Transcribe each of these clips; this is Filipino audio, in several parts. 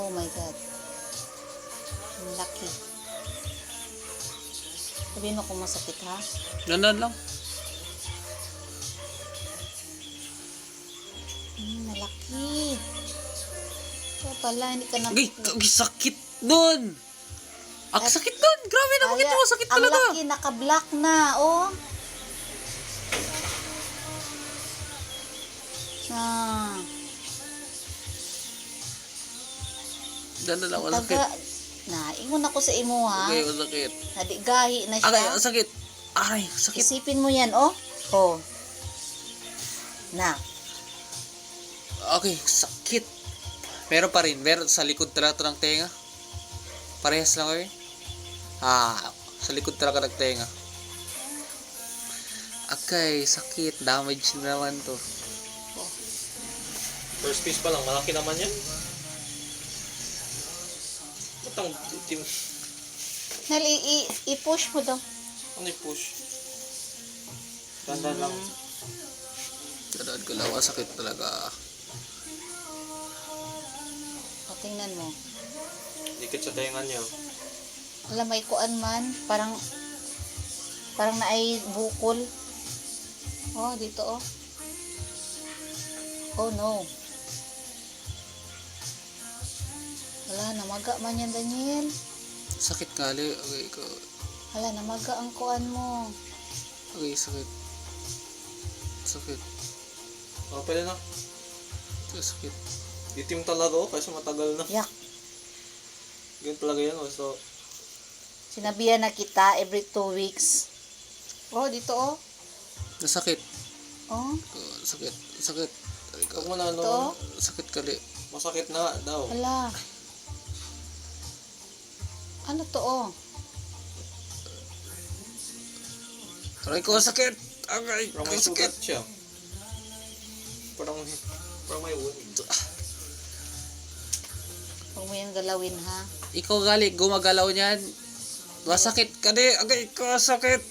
Oh my God. Ang laki. Sabihin mo kung masakit ha. Ganun lang. Malaki. Ito pala, hindi ka na... Ay, sakit nun. Ang sakit nun. Grabe na, bakit mo sakit ang talaga. laki, naka-black na, oh. Ah. Ganun lang, Taga, masakit. ingon ako sa imo ha. Okay, masakit. Nadigahi na siya. Okay, ang sakit. Aray, sakit. Isipin mo yan, oh. Oh. Na. Okay, sakit. Meron pa rin. Meron sa likod talaga ng tenga. Parehas lang kayo. Sa likod talaga ng tenga. Okay, sakit. Damage na naman to. First piece pa lang, malaki naman yan. Ba't ang itim? Nali, i-push mo daw. Ano yung push? Ganda lang. Ganun ko lang. Ang sakit talaga. O, tingnan mo. Dikit sa tenga niya. Alam, may kuan man. Parang naay bukol. Oh, dito, oh. Oh, no. Wala, namaga man yan, Daniel. Sakit kali. Okay, ko. Wala, namaga ang kuan mo. Okay, sakit. Sakit. Oh, pwede na. Sakit. Itim talaga oh, kasi matagal na. Yak. Ganyan talaga yan oh. So, Sinabihan na kita every 2 weeks. Oh, dito, oh. Nasakit. Oh, Sakit. Sakit. Okay, ko. huwag mo na ito. ano, Sakit kali. masakit na daw. Wala. Ano to, oh? Aray ko, sakit. Aray, Parang may sakit. sugat siya. Parang may wound. Huwag mo yung galawin, ha? Ikaw gali, gumagalaw niyan. Masakit ka di. Agay ko, sakit.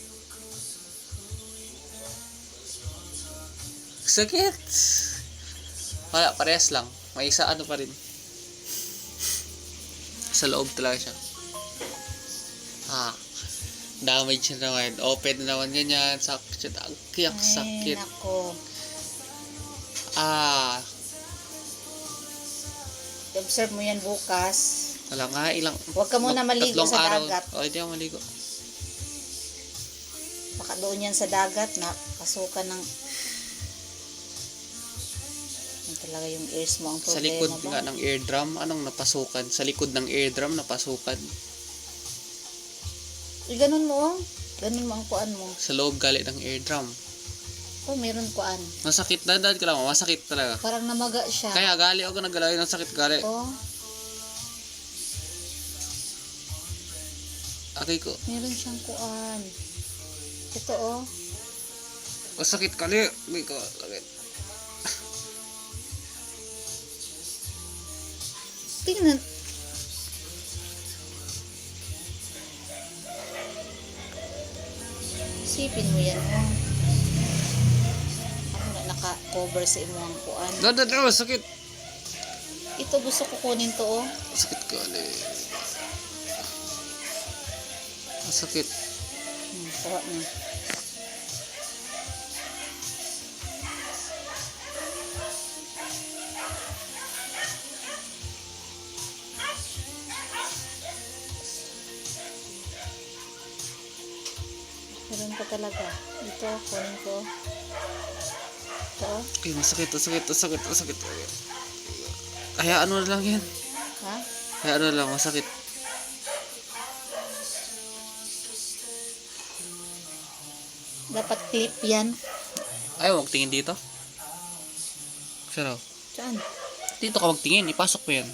Sakit. Wala, parehas lang. May isa ano pa rin. Sa loob talaga siya. Damage na naman. Open na naman ganyan. Sakit. Ang kiyak sakit. Ay, nako. I-observe mo yan bukas. Wala nga, ilang... Huwag ka muna maligo tatlong sa araw. dagat. Hindi ako maligo. Baka doon yan sa dagat na pasukan ng... Yan talaga yung ears mo ang problema Sa likod ba? nga ng eardrum, anong napasukan? Sa likod ng eardrum, napasukan. Ganun mo, oh. Ganun mo ang kuan mo. Sa loob gali ng eardrum. Oh, meron kuan. Masakit na, dahil ka lang, masakit talaga. Parang namaga siya. Kaya gali ako naggalaw ng sakit gali. Oh, Agay ko. meron siyang kuan. Ito, oh. Masakit gali. Agay ko, sakit. Tingnan. Isipin mo yan, oh. Ako na naka-cover sa imo ang kuan. Dada, sakit. Ito, gusto ko kunin to, oh. Sakit gali. Masakit. Sarap na. Meron pa talaga. Ito, kunin ko. Ito, Ay, masakit, masakit, masakit, masakit. Hayaan mo na lang yan. ha? Hayaan mo na lang, masakit. Dapat clip yan. Ay, huwag tingin dito. Saraw. Saan? Dito ka magtingin, ipasok mo yan.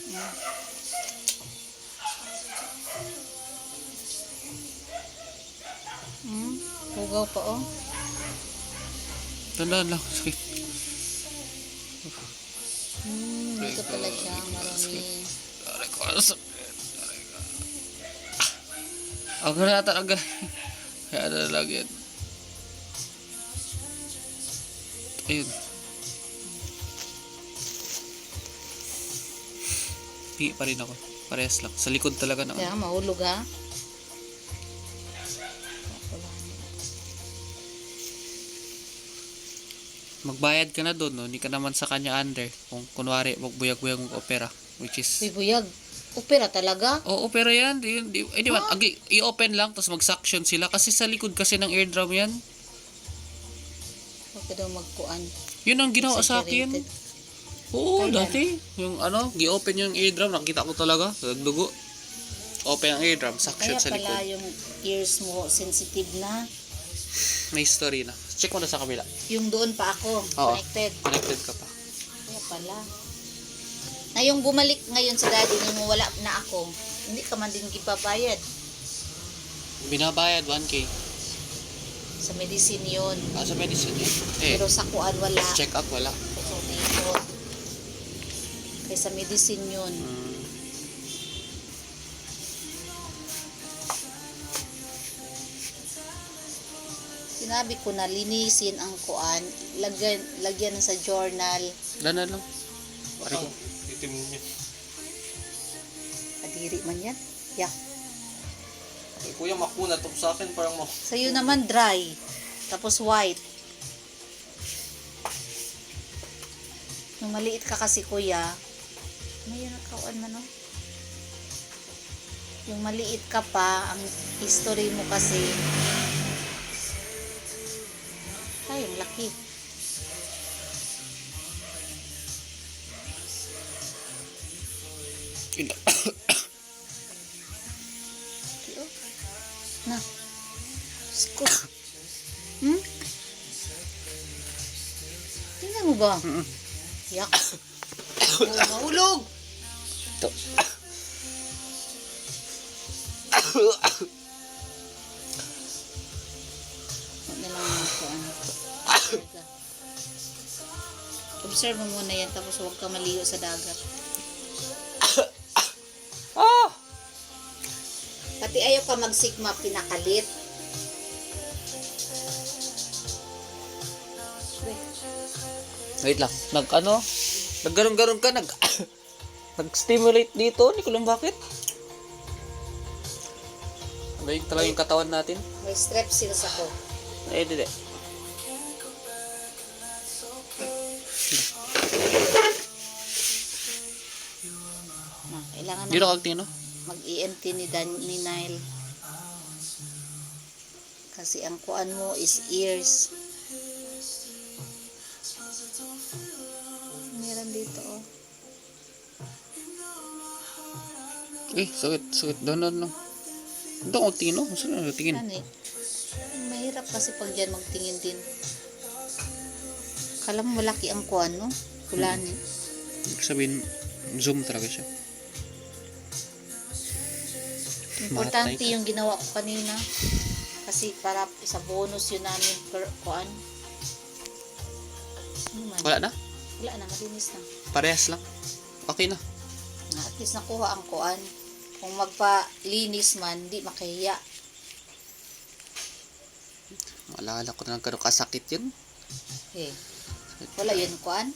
Hugaw pa, oh. Tandaan lang, sakit. Dito pala siya, marami. Aray ko, sakit. Aray ko. Ako na talaga. Kaya na lang yan. Ayun. Hingi pa rin ako. Parehas lang. Sa likod talaga na. Kaya mahulog ha. Magbayad ka na doon, no? Hindi ka naman sa kanya under. Kung kunwari, magbuyag-buyag ng opera. Which is... Bibuyag. Opera talaga? Oo, opera yan. Di ba? I-open lang, tapos mag-suction sila. Kasi sa likod kasi ng eardrum yan. Huwag ka daw magkuan. Yun ang ginawa sa akin. Exaggerated. Oo, Kailan? dati. Yung gi-open yung eardrum, nakita ko talaga. Nagdugo. Open ang eardrum, Kaya suction sa pala likod. yung ears mo sensitive na. May story na. Check mo na sa kabila. Yung doon pa ako. Oo. Connected. Connected ka pa. Kaya pala. Na yung bumalik ngayon sa daddy mo, wala na ako. Hindi ka man din gibabayad. Binabayad 1K. Sa medicine yun. Sa medicine yun. Pero sa kuan wala. Check up wala. So, dito. Kaya sa medicine yun. Sinabi ko na linisin ang kuan. Lagyan sa journal. Danan lang. Pare ko. Itim niya. Kadiri man yan. Yeah. Eh, kuya, makuna to sa akin. Parang Sa'yo naman dry. Tapos white. Nung maliit ka kasi kuya, may nakawan man no? Yung maliit ka pa, ang history mo kasi, ay, ang laki. Okay, oh. Na. Sko. Tingnan mo ba? Yak. Oh, mahulog. Ito. Huwag na lang yung kuan. Observe mo muna yan, tapos huwag ka maligo sa dagat. Pati ayaw ka magsigma, pinakalit. Wait lang. Naggaroon-garoon ka. Nag-stimulate dito. Hindi ko lang bakit. Ano yung talaga yung katawan natin? May strepsils ako. Hindi. Kailangan Dito na kag tino. mag-EMT ni Nile. Kasi ang kuan mo is ears. Meron dito, oh. Sakit. Doon. Ito kong tino. Saan na tingin? Ano eh? Mahirap kasi pag dyan magtingin din. Kala mo malaki ang kuan, no? Kulanin. Ibig sabihin, zoom talaga siya. Importante Matay ka. yung ginawa ko kanina. Kasi para sa bonus yun namin per kuan. Ano man? Wala na? Wala na, malinis na. Parehas lang. Okay na. At least nakuha ang kuan. Kung magpa-linis man, di makahiya. Maalala ko na lang kano kasakit yun. Eh, wala yun kuan.